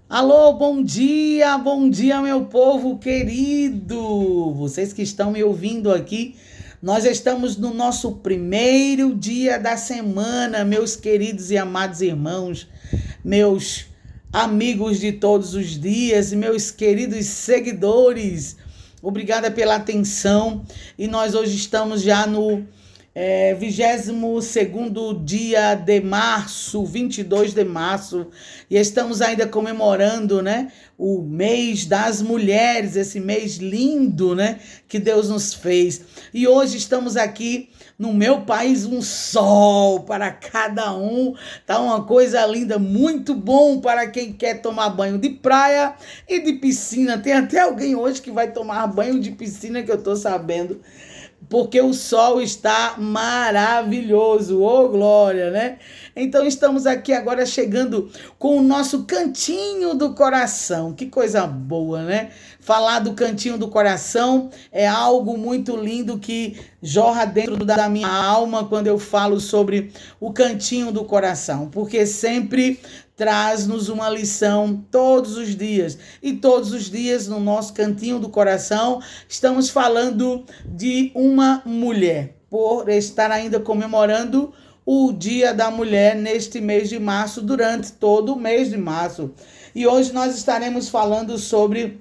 Alô, bom dia, meu povo querido. Vocês que estão me ouvindo aqui, nós estamos no nosso primeiro dia da semana, meus queridos e amados irmãos, meus amigos de todos os dias, meus queridos seguidores. Obrigada pela atenção. E nós hoje estamos já no 22º dia de março, 22 de março, e estamos ainda comemorando, né, o mês das mulheres, esse mês lindo, né, que Deus nos fez. E hoje estamos aqui no meu país, um sol para cada um, tá uma coisa linda, muito bom para quem quer tomar banho de praia e de piscina. Tem até alguém hoje que vai tomar banho de piscina que eu tô sabendo, porque o sol está maravilhoso, ô glória, né? Então estamos aqui agora chegando com o nosso cantinho do coração, que coisa boa, né? Falar do cantinho do coração é algo muito lindo que jorra dentro da minha alma quando eu falo sobre o cantinho do coração, porque sempre traz-nos uma lição todos os dias. E todos os dias, no nosso cantinho do coração, estamos falando de uma mulher, por estar ainda comemorando o Dia da Mulher neste mês de março, durante todo o mês de março. E hoje nós estaremos falando sobre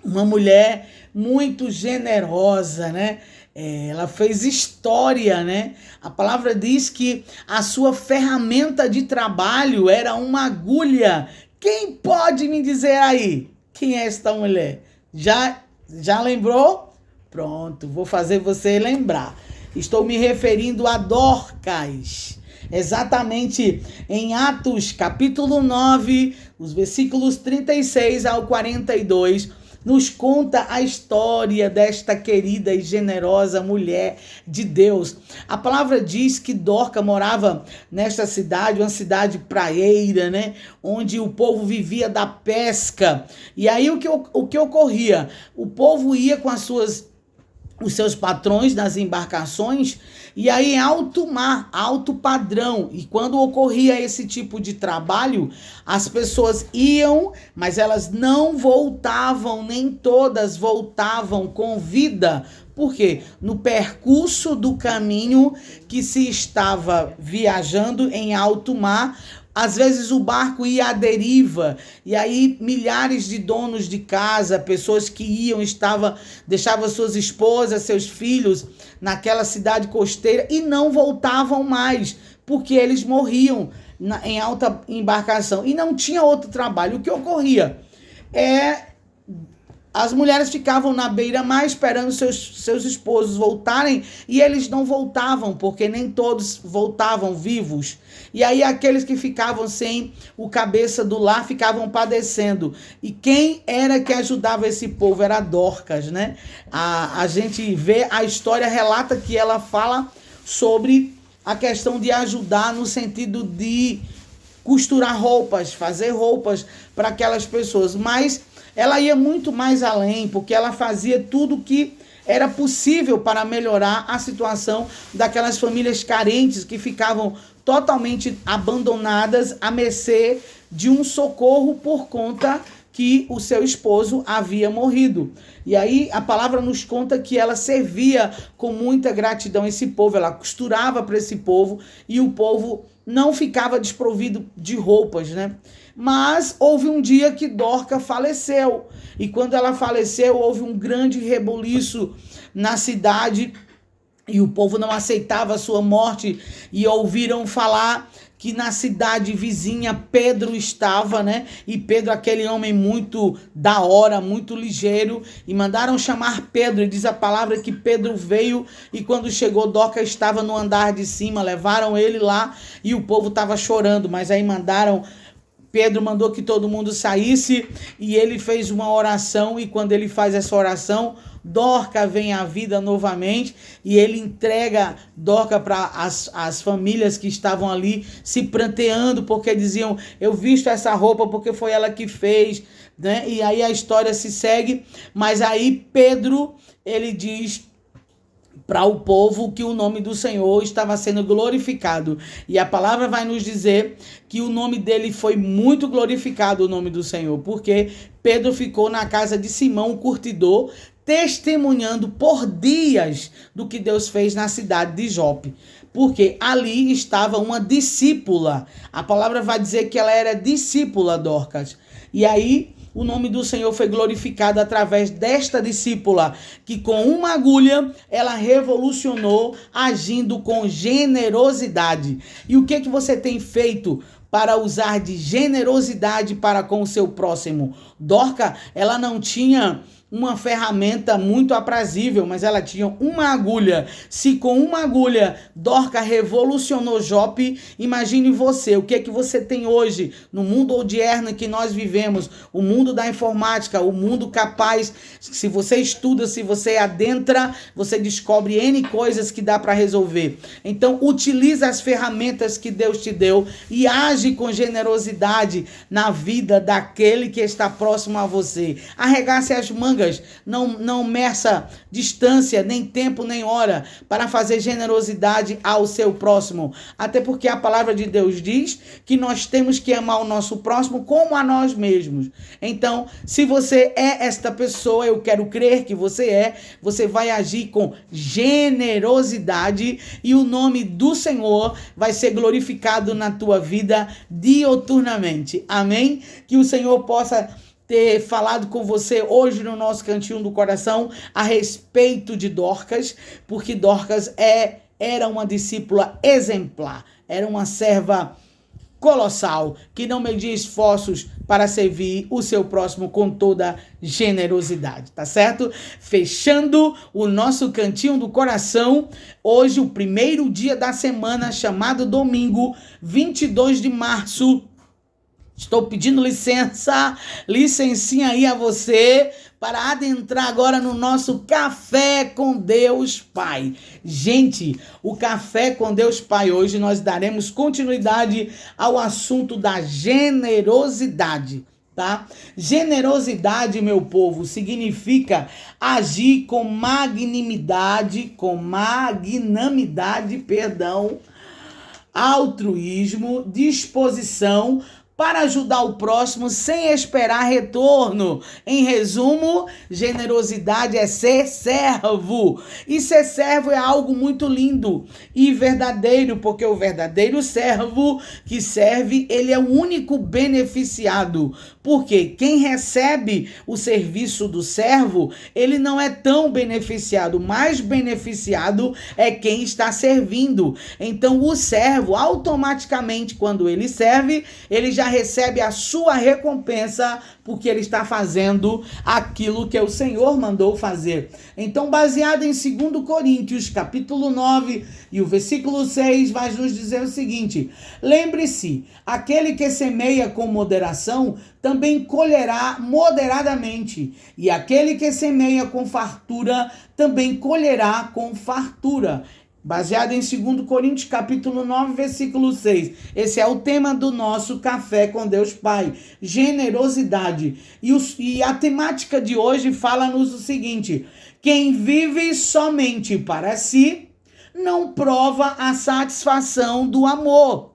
uma mulher muito generosa, né? Ela fez história, né? A palavra diz que a sua ferramenta de trabalho era uma agulha. Quem pode me dizer aí quem é esta mulher? Já lembrou? Pronto, vou fazer você lembrar. Estou me referindo a Dorcas. Exatamente em Atos capítulo 9, os versículos 36 ao 42, nos conta a história desta querida e generosa mulher de Deus. A palavra diz que Dorca morava nesta cidade, uma cidade praieira, né? Onde o povo vivia da pesca. E aí o que ocorria? O povo ia com os seus patrões nas embarcações, e aí em alto mar, alto padrão. E quando ocorria esse tipo de trabalho, as pessoas iam, mas elas não voltavam, nem todas voltavam com vida. Por quê? No percurso do caminho que se estava viajando em alto mar, às vezes o barco ia à deriva, e aí milhares de donos de casa, pessoas que iam, deixavam suas esposas, seus filhos naquela cidade costeira e não voltavam mais, porque eles morriam em alta embarcação e não tinha outro trabalho. O que ocorria? As mulheres ficavam na beira-mar esperando seus esposos voltarem, e eles não voltavam, porque nem todos voltavam vivos. E aí aqueles que ficavam sem o cabeça do lar ficavam padecendo. E quem era que ajudava esse povo? Era Dorcas, né? A gente vê, a história relata que ela fala sobre a questão de ajudar no sentido de costurar roupas, fazer roupas para aquelas pessoas, mas ela ia muito mais além, porque ela fazia tudo que era possível para melhorar a situação daquelas famílias carentes que ficavam totalmente abandonadas à mercê de um socorro por conta que o seu esposo havia morrido. E aí a palavra nos conta que ela servia com muita gratidão esse povo, ela costurava para esse povo, e o povo não ficava desprovido de roupas, né? Mas houve um dia que Dorca faleceu, e quando ela faleceu houve um grande rebuliço na cidade, e o povo não aceitava a sua morte, e ouviram falar que na cidade vizinha Pedro estava, né? E Pedro, aquele homem muito da hora, muito ligeiro, e mandaram chamar Pedro, e diz a palavra que Pedro veio, e quando chegou, Dorca estava no andar de cima, levaram ele lá, e o povo estava chorando, mas aí Pedro mandou que todo mundo saísse, e ele fez uma oração, e quando ele faz essa oração, Dorca vem à vida novamente, e ele entrega Dorca para as famílias que estavam ali se pranteando, porque diziam: eu visto essa roupa porque foi ela que fez, né? E aí a história se segue, mas aí Pedro, ele diz para o povo que o nome do Senhor estava sendo glorificado. E a palavra vai nos dizer que o nome dele foi muito glorificado, o nome do Senhor, porque Pedro ficou na casa de Simão, o curtidor, testemunhando por dias do que Deus fez na cidade de Jope. Porque ali estava uma discípula. A palavra vai dizer que ela era discípula, Dorcas. E aí o nome do Senhor foi glorificado através desta discípula, que com uma agulha ela revolucionou, agindo com generosidade. E o que você tem feito para usar de generosidade para com o seu próximo? Dorca, ela não tinha uma ferramenta muito aprazível, mas ela tinha uma agulha. Se com uma agulha Dorca revolucionou Jope, imagine você, o que é que você tem hoje no mundo odierno que nós vivemos, o mundo da informática, o mundo capaz, se você estuda, se você adentra, você descobre N coisas que dá para resolver. Então, utiliza as ferramentas que Deus te deu e age com generosidade na vida daquele que está próximo a você. Arregace as mangas. Não meça distância, nem tempo, nem hora para fazer generosidade ao seu próximo. Até porque a palavra de Deus diz que nós temos que amar o nosso próximo como a nós mesmos. Então, se você é esta pessoa, eu quero crer que você vai agir com generosidade e o nome do Senhor vai ser glorificado na tua vida dioturnamente. Amém? Que o Senhor possa ter falado com você hoje no nosso Cantinho do Coração a respeito de Dorcas, porque Dorcas era uma discípula exemplar, era uma serva colossal, que não media esforços para servir o seu próximo com toda generosidade, tá certo? Fechando o nosso Cantinho do Coração, hoje o primeiro dia da semana, chamado domingo, 22 de março, estou pedindo licencinha aí a você para adentrar agora no nosso Café com Deus Pai. Gente, o Café com Deus Pai hoje nós daremos continuidade ao assunto da generosidade, tá? Generosidade, meu povo, significa agir com magnanimidade, altruísmo, disposição para ajudar o próximo sem esperar retorno. Em resumo, generosidade é ser servo. E ser servo é algo muito lindo e verdadeiro, porque o verdadeiro servo que serve, ele é o único beneficiado. Porque quem recebe o serviço do servo, ele não é tão beneficiado. Mais beneficiado é quem está servindo. Então, o servo, automaticamente, quando ele serve, ele já recebe a sua recompensa, porque ele está fazendo aquilo que o Senhor mandou fazer. Então, baseado em 2 Coríntios, capítulo 9, e o versículo 6, vai nos dizer o seguinte: lembre-se, aquele que semeia com moderação, também colherá moderadamente, e aquele que semeia com fartura, também colherá com fartura. Baseado em 2 Coríntios, capítulo 9, versículo 6. Esse é o tema do nosso Café com Deus Pai, generosidade. E a temática de hoje fala-nos o seguinte: quem vive somente para si, não prova a satisfação do amor.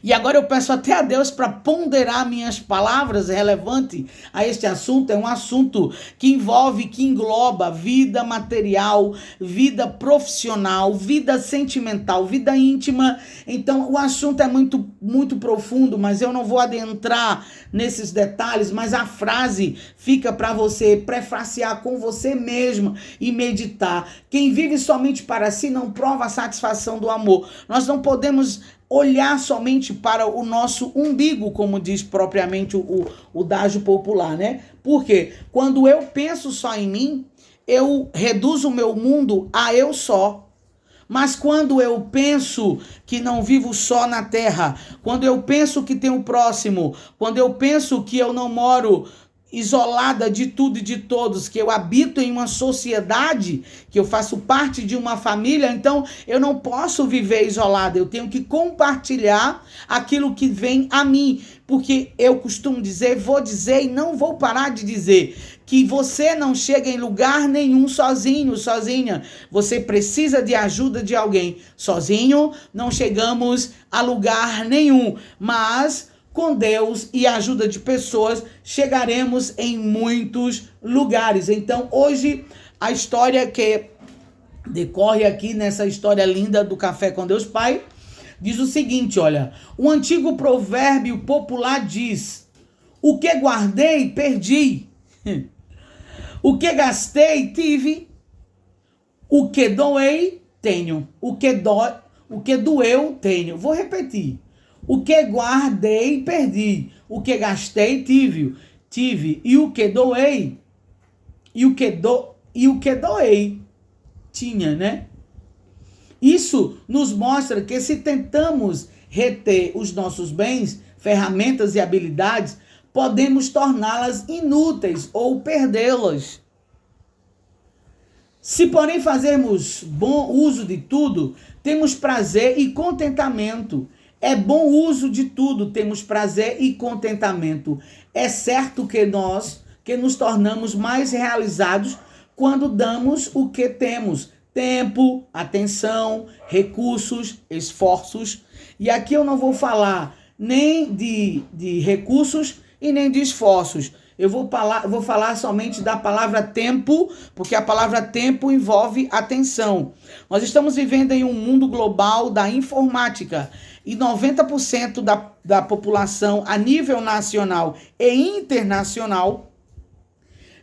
E agora eu peço até a Deus para ponderar minhas palavras relevante a este assunto. É um assunto que engloba vida material, vida profissional, vida sentimental, vida íntima. Então o assunto é muito, muito profundo, mas eu não vou adentrar nesses detalhes, mas a frase fica para você prefaciar com você mesmo e meditar. Quem vive somente para si não prova a satisfação do amor. Nós não podemos olhar somente para o nosso umbigo, como diz propriamente o dágio popular, né? Porque quando eu penso só em mim, eu reduzo o meu mundo a eu só. Mas quando eu penso que não vivo só na terra, quando eu penso que tenho o próximo, quando eu penso que eu não moro isolada de tudo e de todos, que eu habito em uma sociedade, que eu faço parte de uma família, então eu não posso viver isolada, eu tenho que compartilhar aquilo que vem a mim, porque eu costumo dizer, vou dizer e não vou parar de dizer, que você não chega em lugar nenhum sozinho, sozinha, você precisa de ajuda de alguém, sozinho não chegamos a lugar nenhum, mas com Deus e a ajuda de pessoas, chegaremos em muitos lugares. Então, hoje, a história que decorre aqui nessa história linda do Café com Deus Pai, diz o seguinte, olha, um antigo provérbio popular diz, o que guardei, perdi. O que gastei, tive. O que doei, tenho. O que doeu, tenho. Vou repetir. O que guardei, perdi. O que gastei, tive. E o que doei, doei, tinha, né? Isso nos mostra que se tentamos reter os nossos bens, ferramentas e habilidades, podemos torná-las inúteis ou perdê-las. Se, porém, fazermos bom uso de tudo, temos prazer e contentamento. É bom uso de tudo, temos prazer e contentamento. É certo que nos tornamos mais realizados quando damos o que temos. Tempo, atenção, recursos, esforços. E aqui eu não vou falar nem de recursos e nem de esforços. Eu vou falar somente da palavra tempo, porque a palavra tempo envolve atenção. Nós estamos vivendo em um mundo global da informática e 90% da população a nível nacional e internacional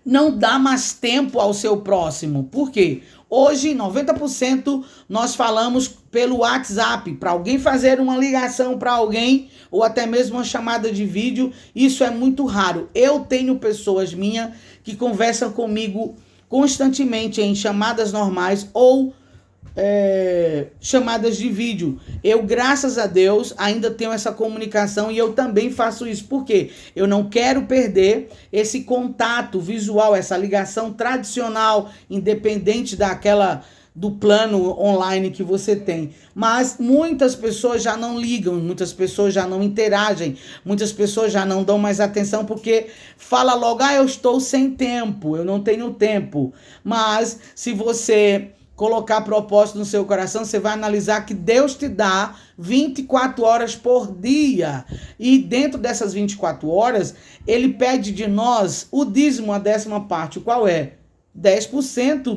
não dá mais tempo ao seu próximo. Por quê? Hoje, 90% nós falamos pelo WhatsApp, para alguém fazer uma ligação para alguém, ou até mesmo uma chamada de vídeo, isso é muito raro. Eu tenho pessoas minhas que conversam comigo constantemente em chamadas normais ou chamadas de vídeo. Eu, graças a Deus, ainda tenho essa comunicação e eu também faço isso. Por quê? Eu não quero perder esse contato visual, essa ligação tradicional, independente do plano online que você tem. Mas muitas pessoas já não ligam, muitas pessoas já não interagem, muitas pessoas já não dão mais atenção porque fala logo, eu estou sem tempo, eu não tenho tempo. Mas se você colocar propósito no seu coração, você vai analisar que Deus te dá 24 horas por dia. E dentro dessas 24 horas, Ele pede de nós o dízimo, a 10ª parte. Qual é? 10%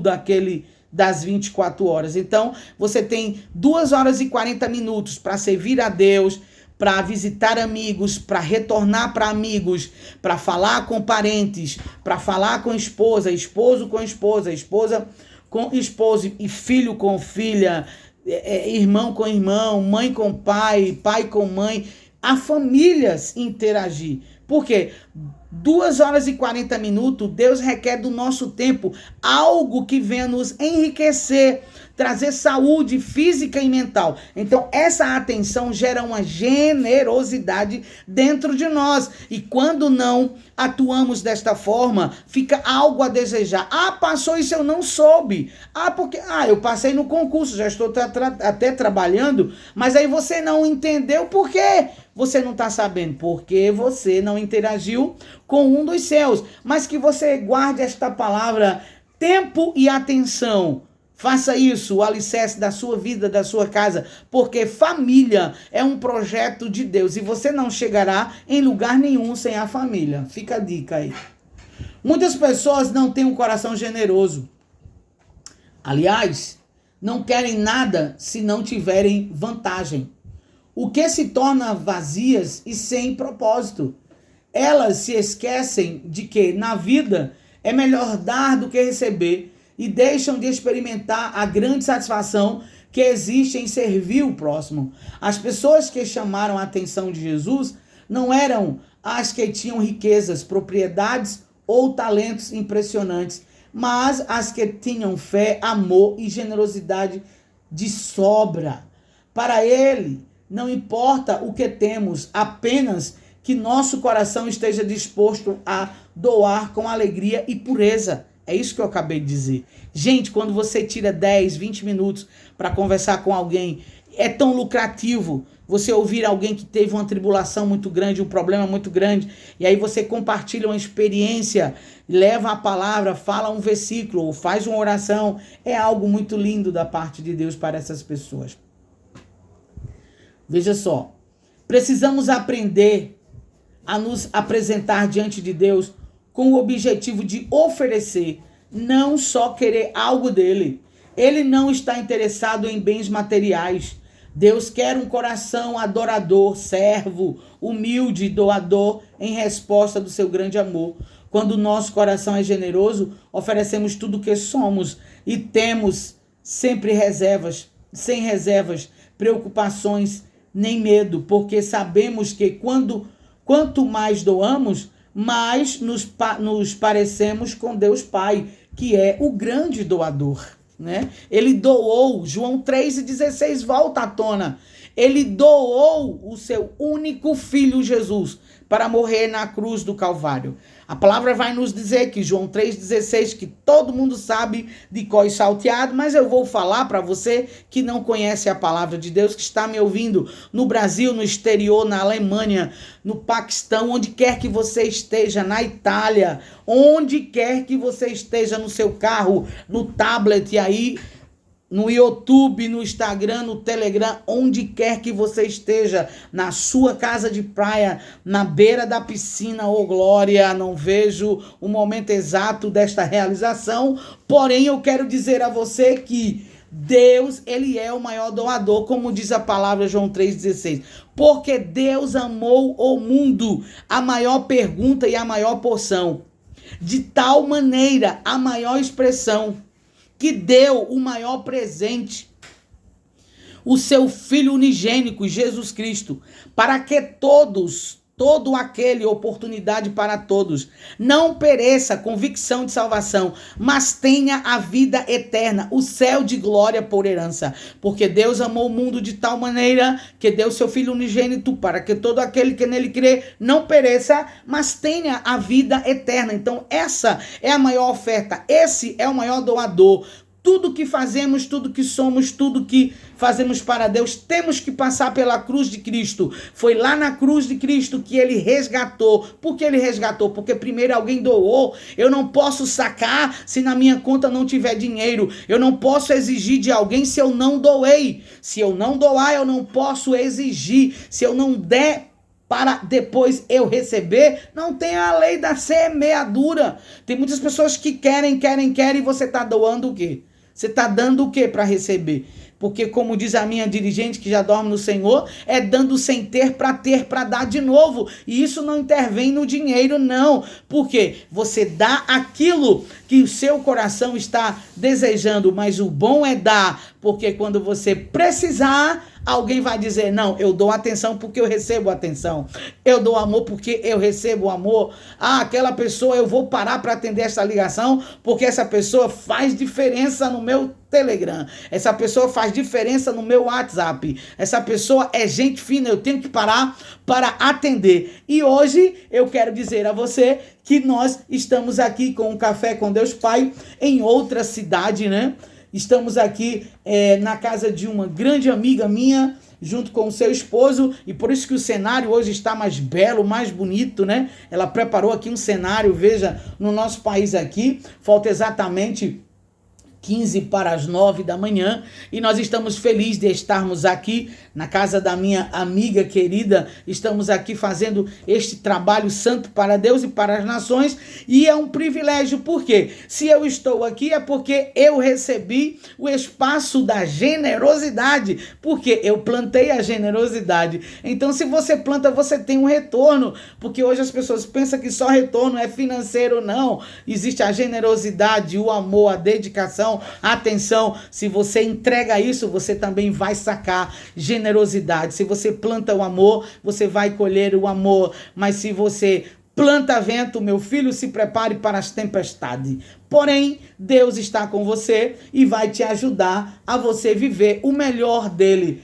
das 24 horas. Então, você tem 2 horas e 40 minutos para servir a Deus, para visitar amigos, para retornar para amigos, para falar com parentes, para falar com esposa, esposo com esposa, esposa com esposo e filho com filha, irmão com irmão, mãe com pai, pai com mãe, a famílias interagir. Por quê? 2 horas e 40 minutos, Deus requer do nosso tempo algo que venha nos enriquecer, trazer saúde física e mental. Então, essa atenção gera uma generosidade dentro de nós. E quando não atuamos desta forma, fica algo a desejar. Passou isso, eu não soube. Porque eu passei no concurso, já estou até trabalhando, mas aí você não entendeu por quê? Você não está sabendo porque você não interagiu com um dos seus. Mas que você guarde esta palavra, tempo e atenção. Faça isso, o alicerce da sua vida, da sua casa, porque família é um projeto de Deus e você não chegará em lugar nenhum sem a família. Fica a dica aí. Muitas pessoas não têm um coração generoso. Aliás, não querem nada se não tiverem vantagem. O que se torna vazias e sem propósito. Elas se esquecem de que na vida é melhor dar do que receber e deixam de experimentar a grande satisfação que existe em servir o próximo. As pessoas que chamaram a atenção de Jesus não eram as que tinham riquezas, propriedades ou talentos impressionantes, mas as que tinham fé, amor e generosidade de sobra. Para ele, não importa o que temos, apenas que nosso coração esteja disposto a doar com alegria e pureza. É isso que eu acabei de dizer. Gente, quando você tira 10, 20 minutos para conversar com alguém, é tão lucrativo você ouvir alguém que teve uma tribulação muito grande, um problema muito grande, e aí você compartilha uma experiência, leva a palavra, fala um versículo, ou faz uma oração. É algo muito lindo da parte de Deus para essas pessoas. Veja só, precisamos aprender a nos apresentar diante de Deus com o objetivo de oferecer, não só querer algo dele. Ele não está interessado em bens materiais. Deus quer um coração adorador, servo, humilde, doador, em resposta do seu grande amor. Quando o nosso coração é generoso, oferecemos tudo o que somos e temos sempre reservas, sem reservas, preocupações, nem medo, porque sabemos que quanto mais doamos, mais nos parecemos com Deus Pai, que é o grande doador, né? Ele doou, João 3,16 volta à tona. Ele doou o seu único filho Jesus para morrer na cruz do Calvário. A palavra vai nos dizer que João 3,16, que todo mundo sabe de cor e salteado, mas eu vou falar para você que não conhece a palavra de Deus, que está me ouvindo no Brasil, no exterior, na Alemanha, no Paquistão, onde quer que você esteja, na Itália, onde quer que você esteja, no seu carro, no tablet, e aí no YouTube, no Instagram, no Telegram, onde quer que você esteja, na sua casa de praia, na beira da piscina, ô glória, não vejo o momento exato desta realização, porém eu quero dizer a você que Deus, ele é o maior doador, como diz a palavra João 3,16, porque Deus amou o mundo, a maior pergunta e a maior porção, de tal maneira, a maior expressão, que deu o maior presente, o seu Filho unigênico, Jesus Cristo, para que todo aquele, oportunidade para todos, não pereça, convicção de salvação, mas tenha a vida eterna, o céu de glória por herança. Porque Deus amou o mundo de tal maneira que deu seu Filho unigênito para que todo aquele que nele crê não pereça, mas tenha a vida eterna. Então essa é a maior oferta, esse é o maior doador. Tudo que fazemos, tudo que somos, tudo que fazemos para Deus, temos que passar pela cruz de Cristo. Foi lá na cruz de Cristo que ele resgatou. Por que ele resgatou? Porque primeiro alguém doou. Eu não posso sacar se na minha conta não tiver dinheiro. Eu não posso exigir de alguém se eu não doei. Se eu não doar, eu não posso exigir. Se eu não der para depois eu receber, não tem a lei da semeadura. Tem muitas pessoas que querem e você está doando o quê? Você está dando o quê para receber? Porque, como diz a minha dirigente que já dorme no Senhor, é dando sem ter para dar de novo. E isso não intervém no dinheiro, não. Porque você dá aquilo que o seu coração está desejando, mas o bom é dar, porque quando você precisar, alguém vai dizer, não, eu dou atenção porque eu recebo atenção. Eu dou amor porque eu recebo amor. Ah, aquela pessoa, eu vou parar para atender essa ligação porque essa pessoa faz diferença no meu Telegram. Essa pessoa faz diferença no meu WhatsApp. Essa pessoa é gente fina, eu tenho que parar para atender. E hoje eu quero dizer a você que nós estamos aqui com o Café com Deus Pai em outra cidade, né? Estamos aqui na casa de uma grande amiga minha, junto com o seu esposo, e por isso que o cenário hoje está mais belo, mais bonito, né? Ela preparou aqui um cenário, veja, no nosso país aqui, falta exatamente 15 para as 9 da manhã, e nós estamos felizes de estarmos aqui na casa da minha amiga querida. Estamos aqui fazendo este trabalho santo para Deus e para as nações, e é um privilégio, porque se eu estou aqui é porque eu recebi o espaço da generosidade, porque eu plantei a generosidade. Então, se você planta, você tem um retorno, porque hoje as pessoas pensam que só retorno é financeiro. Não, existe a generosidade, o amor, a dedicação, a atenção. Se você entrega isso, você também vai sacar generosidade. Se você planta o amor, você vai colher o amor. Mas se você planta vento, meu filho, se prepare para as tempestades. Porém, Deus está com você e vai te ajudar a você viver o melhor dele.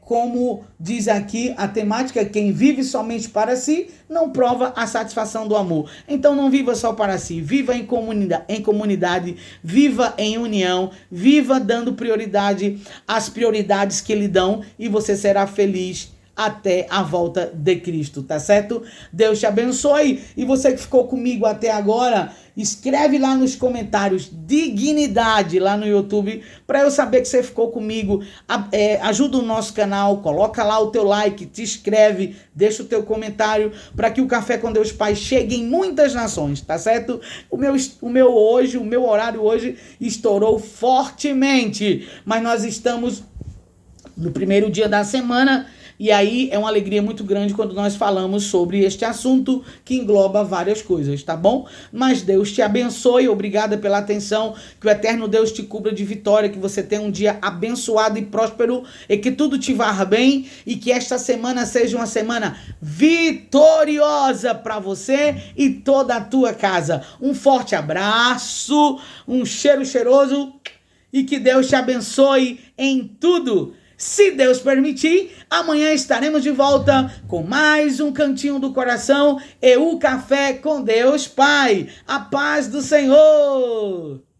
como diz aqui a temática, quem vive somente para si não prova a satisfação do amor. Então não viva só para si, viva em comunidade, viva em união, viva dando prioridade às prioridades que lhe dão e você será feliz até a volta de Cristo, tá certo? Deus te abençoe. E você que ficou comigo até agora, escreve lá nos comentários dignidade lá no YouTube para eu saber que você ficou comigo. Ajuda o nosso canal, coloca lá o teu like, te inscreve, deixa o teu comentário para que o Café com Deus Pai chegue em muitas nações, tá certo? O meu horário hoje estourou fortemente, mas nós estamos no primeiro dia da semana. E aí é uma alegria muito grande quando nós falamos sobre este assunto que engloba várias coisas, tá bom? Mas Deus te abençoe, obrigada pela atenção, que o eterno Deus te cubra de vitória, que você tenha um dia abençoado e próspero e que tudo te vá bem e que esta semana seja uma semana vitoriosa para você e toda a tua casa. Um forte abraço, um cheiro cheiroso e que Deus te abençoe em tudo. Se Deus permitir, amanhã estaremos de volta com mais um Cantinho do Coração e o Café com Deus Pai. A paz do Senhor!